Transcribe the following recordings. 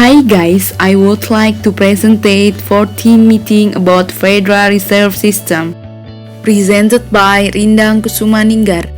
Hi guys, I would like to present 14 meeting about Federal Reserve System, presented by Rindang Kusumaninggar.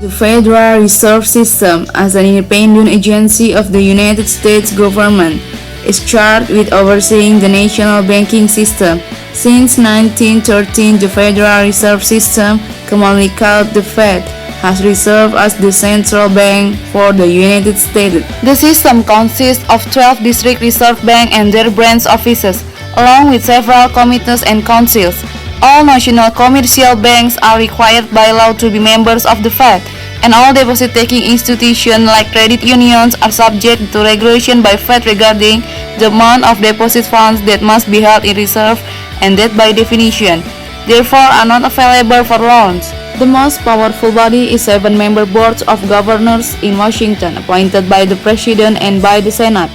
The Federal Reserve System, as an independent agency of the United States government, is charged with overseeing the national banking system. Since 1913, the Federal Reserve System, commonly called the Fed, has served as the central bank for the United States. The system consists of 12 district reserve banks and their branch offices, along with several committees and councils. All national commercial banks are required by law to be members of the Fed, and all deposit-taking institutions like credit unions are subject to regulation by Fed regarding the amount of deposit funds that must be held in reserve and that by definition, therefore are not available for loans. The most powerful body is 7-member boards of governors in Washington, appointed by the President and by the Senate.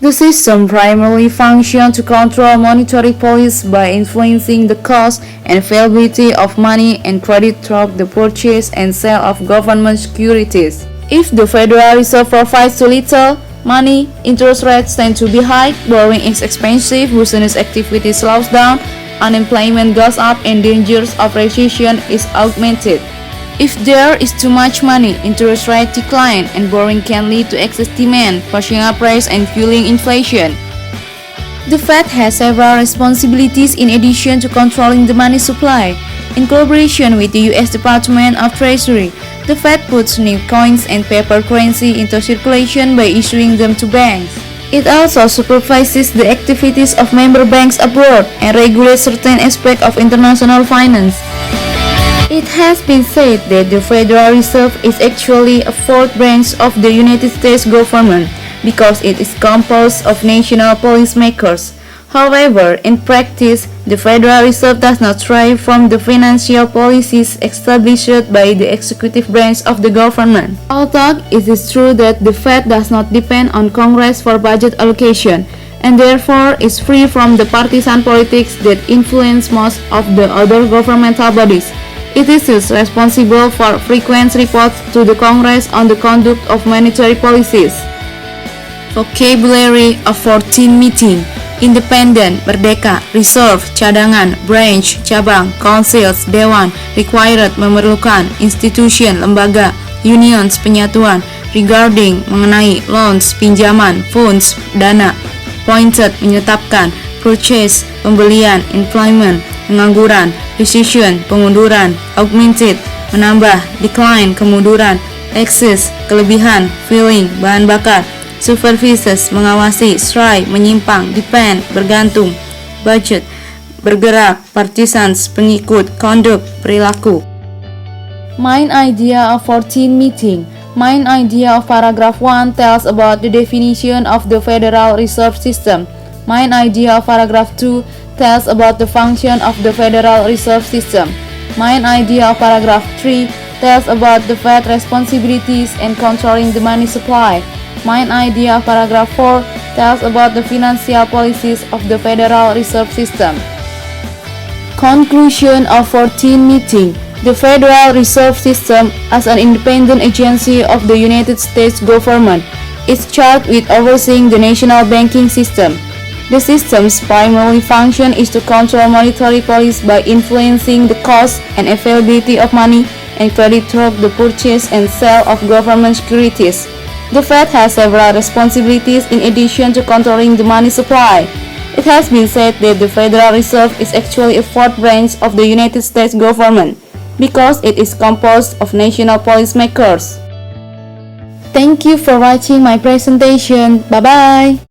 The system primarily functions to control monetary policy by influencing the cost and availability of money and credit through the purchase and sale of government securities. If the Federal Reserve provides too little money, interest rates tend to be high, borrowing is expensive, business activity slows down, unemployment goes up, and dangers of recession is augmented. If there is too much money, interest rates decline, and borrowing can lead to excess demand, pushing up prices and fueling inflation. The Fed has several responsibilities in addition to controlling the money supply. In collaboration with the U.S. Department of Treasury, the Fed puts new coins and paper currency into circulation by issuing them to banks. It also supervises the activities of member banks abroad and regulates certain aspects of international finance. It has been said that the Federal Reserve is actually a fourth branch of the United States government because it is composed of national policymakers. However, in practice, the Federal Reserve does not derive from the financial policies established by the executive branch of the government. Although it is true that the Fed does not depend on Congress for budget allocation, and therefore is free from the partisan politics that influence most of the other governmental bodies, it is responsible for frequent reports to the Congress on the conduct of monetary policies. Vocabulary of 14 meeting: independent, merdeka, reserve, cadangan, branch, cabang, councils, dewan, required, memerlukan, institution, lembaga, unions, penyatuan, regarding, mengenai, loans, pinjaman, funds, dana, appointed, menetapkan, purchase, pembelian, employment, pengangguran, recession, pengunduran, augmented, menambah, decline, kemunduran, excess, kelebihan, filling, bahan bakar, supervises, mengawasi, stray, menyimpang, depend, bergantung, budget, bergerak, partisans, pengikut, conduct, perilaku. Main idea of 14 meeting. Main idea of paragraph 1 tells about the definition of the Federal Reserve System. Main idea of paragraph 2 tells about the function of the Federal Reserve System. Main idea of paragraph 3 tells about the Fed responsibilities and controlling the money supply. Main idea of paragraph 4 tells about the financial policies of the Federal Reserve System. Conclusion of 14 meeting. The Federal Reserve System, as an independent agency of the United States government, is charged with overseeing the national banking system. The system's primary function is to control monetary policy by influencing the cost and availability of money and credit through the purchase and sale of government securities. The Fed has several responsibilities in addition to controlling the money supply. It has been said that the Federal Reserve is actually a fourth branch of the United States government because it is composed of national policymakers. Thank you for watching my presentation. Bye-bye.